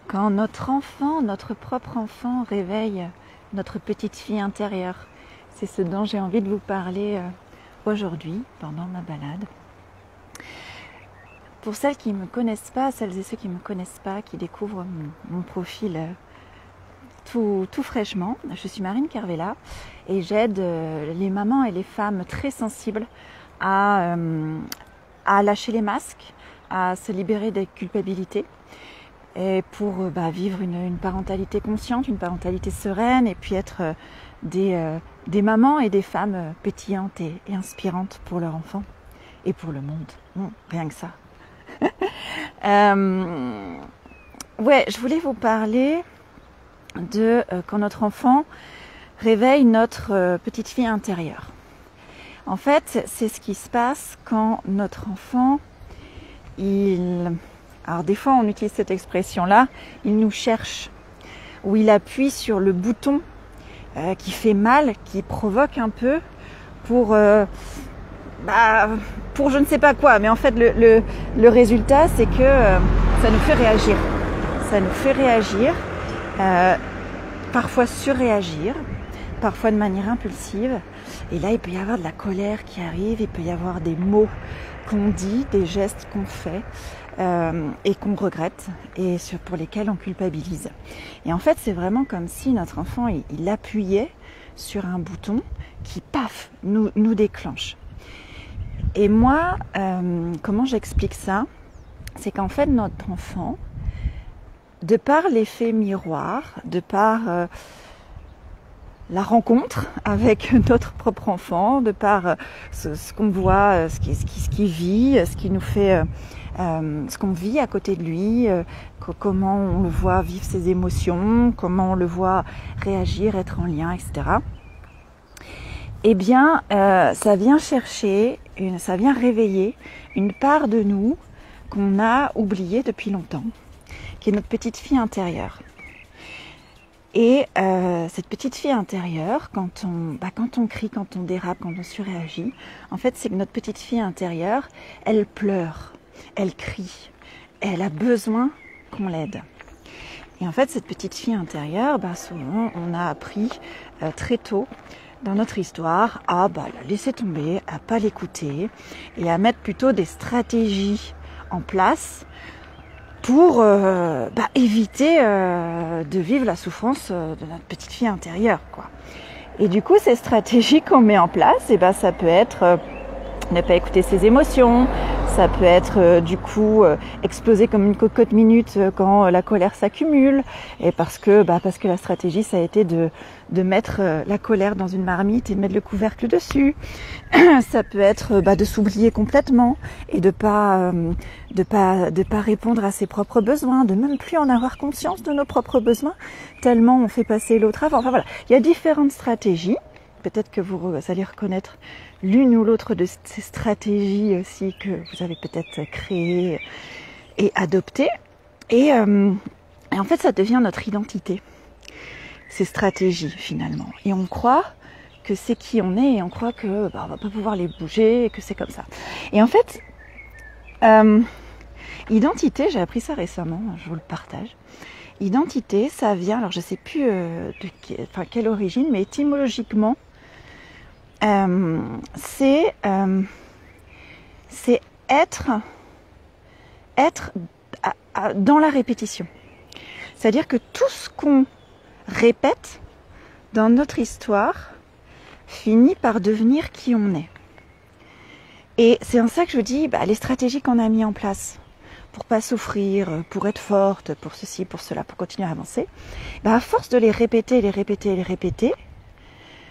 Quand notre enfant, notre propre enfant réveille notre petite fille intérieure. C'est ce dont j'ai envie de vous parler aujourd'hui, pendant ma balade. Pour celles qui ne me connaissent pas, celles et ceux qui ne me connaissent pas, qui découvrent mon profil tout fraîchement, je suis Marine Kervella et j'aide les mamans et les femmes très sensibles à lâcher les masques, à se libérer des culpabilités et pour vivre une parentalité consciente, une parentalité sereine et puis être des mamans et des femmes pétillantes et inspirantes pour leur enfant et pour le monde. Rien que ça. Ouais, je voulais vous parler de quand notre enfant réveille notre petite fille intérieure. En fait, c'est ce qui se passe quand notre enfant, alors des fois on utilise cette expression-là, il nous cherche, ou il appuie sur le bouton qui fait mal, qui provoque un peu pour je ne sais pas quoi, mais en fait le résultat c'est que ça nous fait réagir. Ça nous fait réagir, parfois surréagir, parfois de manière impulsive. Et là il peut y avoir de la colère qui arrive, il peut y avoir des mots qu'on dit, des gestes qu'on fait et qu'on regrette et pour lesquels on culpabilise. Et en fait c'est vraiment comme si notre enfant il appuyait sur un bouton qui paf nous déclenche. Et moi, comment j'explique ça? C'est qu'en fait, notre enfant, de par l'effet miroir, de par la rencontre avec notre propre enfant, de par ce qu'on voit, ce qu'il vit, ce qui nous fait, ce qu'on vit à côté de lui, comment on le voit vivre ses émotions, comment on le voit réagir, être en lien, etc. Eh bien, ça vient chercher, ça vient réveiller une part de nous qu'on a oubliée depuis longtemps, qui est notre petite fille intérieure. Et cette petite fille intérieure, quand on crie, quand on dérape, quand on surréagit, en fait, c'est que notre petite fille intérieure, elle pleure, elle crie, elle a besoin qu'on l'aide. Et en fait, cette petite fille intérieure, souvent, on a appris très tôt dans notre histoire à la laisser tomber, à pas l'écouter et à mettre plutôt des stratégies en place pour éviter de vivre la souffrance de notre petite fille intérieure, quoi. Et du coup, ces stratégies qu'on met en place, ça peut être ne pas écouter ses émotions, ça peut être exploser comme une cocotte minute quand la colère s'accumule, et parce que la stratégie ça a été de mettre la colère dans une marmite et de mettre le couvercle dessus. Ça peut être de s'oublier complètement et de pas répondre à ses propres besoins, de même plus en avoir conscience de nos propres besoins, tellement on fait passer l'autre avant. Enfin voilà, il y a différentes stratégies. Peut-être que vous allez reconnaître l'une ou l'autre de ces stratégies aussi que vous avez peut-être créées et adoptées. Et en fait, ça devient notre identité, ces stratégies finalement. Et on croit que c'est qui on est et on croit que on va pas pouvoir les bouger et que c'est comme ça. Et en fait, identité, j'ai appris ça récemment, je vous le partage. Identité, ça vient, alors je sais plus quelle origine, mais étymologiquement, c'est être dans la répétition. C'est-à-dire que tout ce qu'on répète dans notre histoire finit par devenir qui on est. Et c'est en ça que je dis, les stratégies qu'on a mis en place pour pas souffrir, pour être forte, pour ceci, pour cela, pour continuer à avancer, à force de les répéter,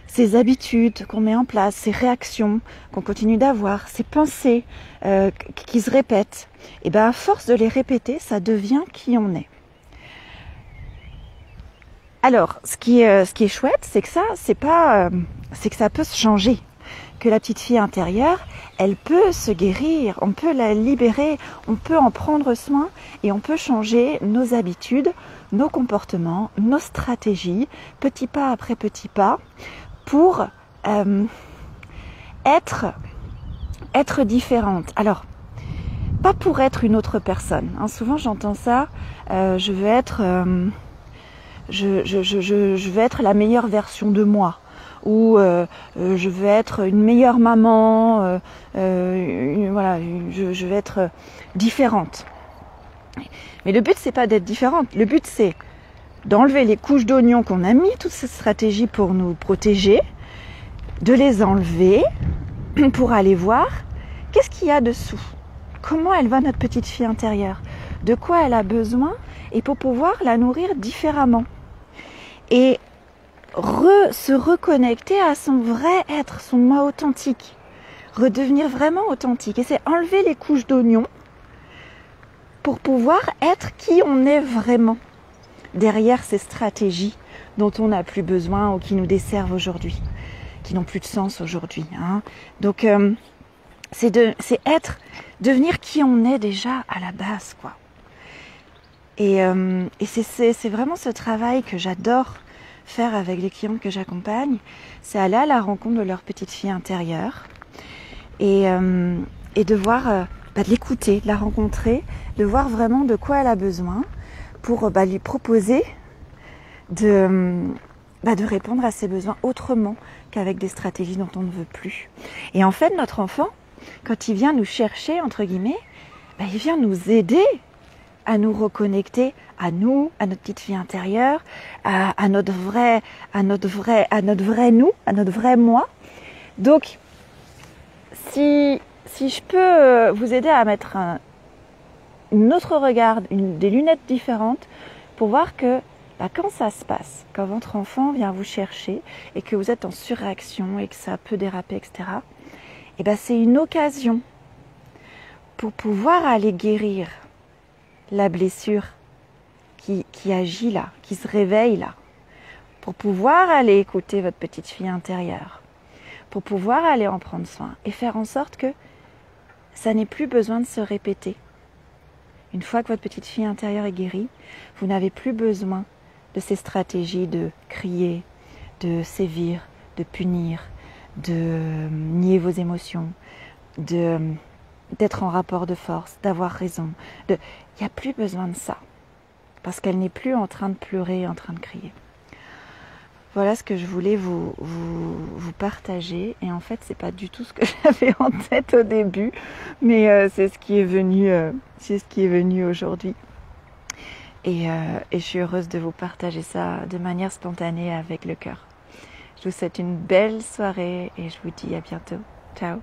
ces habitudes qu'on met en place, ces réactions qu'on continue d'avoir, ces pensées qui se répètent, à force de les répéter, ça devient qui on est. Alors, ce qui est chouette, c'est que c'est que ça peut se changer, que la petite fille intérieure, elle peut se guérir, on peut la libérer, on peut en prendre soin et on peut changer nos habitudes, nos comportements, nos stratégies, petit pas après petit pas, pour être différente. Alors, pas pour être une autre personne. Hein. Souvent j'entends ça, je veux être la meilleure version de moi, ou je veux être une meilleure maman, voilà, je veux être différente. Mais le but c'est pas d'être différente, le but c'est d'enlever les couches d'oignons qu'on a mis, toutes ces stratégies pour nous protéger, de les enlever pour aller voir qu'est-ce qu'il y a dessous. Comment elle va notre petite fille intérieure, de quoi elle a besoin, et pour pouvoir la nourrir différemment. Et se reconnecter à son vrai être, son moi authentique. Redevenir vraiment authentique. Et c'est enlever les couches d'oignons pour pouvoir être qui on est vraiment. Derrière ces stratégies dont on n'a plus besoin ou qui nous desservent aujourd'hui, qui n'ont plus de sens aujourd'hui. Hein. Donc c'est devenir qui on est déjà à la base, quoi. Et c'est vraiment ce travail que j'adore faire avec les clients que j'accompagne, c'est aller à la rencontre de leur petite fille intérieure et de voir, de l'écouter, de la rencontrer, de voir vraiment de quoi elle a besoin pour lui proposer de répondre à ses besoins autrement qu'avec des stratégies dont on ne veut plus. Et en fait, notre enfant, quand il vient nous chercher, entre guillemets, il vient nous aider à nous reconnecter à nous, à notre petite fille intérieure, à notre vrai nous, à notre vrai moi. Donc, si je peux vous aider à mettre un autre regard, des lunettes différentes, pour voir que quand ça se passe, quand votre enfant vient vous chercher et que vous êtes en surréaction et que ça peut déraper, etc., c'est une occasion pour pouvoir aller guérir la blessure qui agit là, qui se réveille là, pour pouvoir aller écouter votre petite fille intérieure, pour pouvoir aller en prendre soin et faire en sorte que ça n'ait plus besoin de se répéter. Une fois que votre petite fille intérieure est guérie, vous n'avez plus besoin de ces stratégies de crier, de sévir, de punir, de nier vos émotions, d'être en rapport de force, d'avoir raison. Il n'y a plus besoin de ça, parce qu'elle n'est plus en train de pleurer, en train de crier. Voilà ce que je voulais vous partager. Et en fait, c'est pas du tout ce que j'avais en tête au début, mais c'est ce qui est venu aujourd'hui. Et je suis heureuse de vous partager ça de manière spontanée avec le cœur. Je vous souhaite une belle soirée et je vous dis à bientôt. Ciao.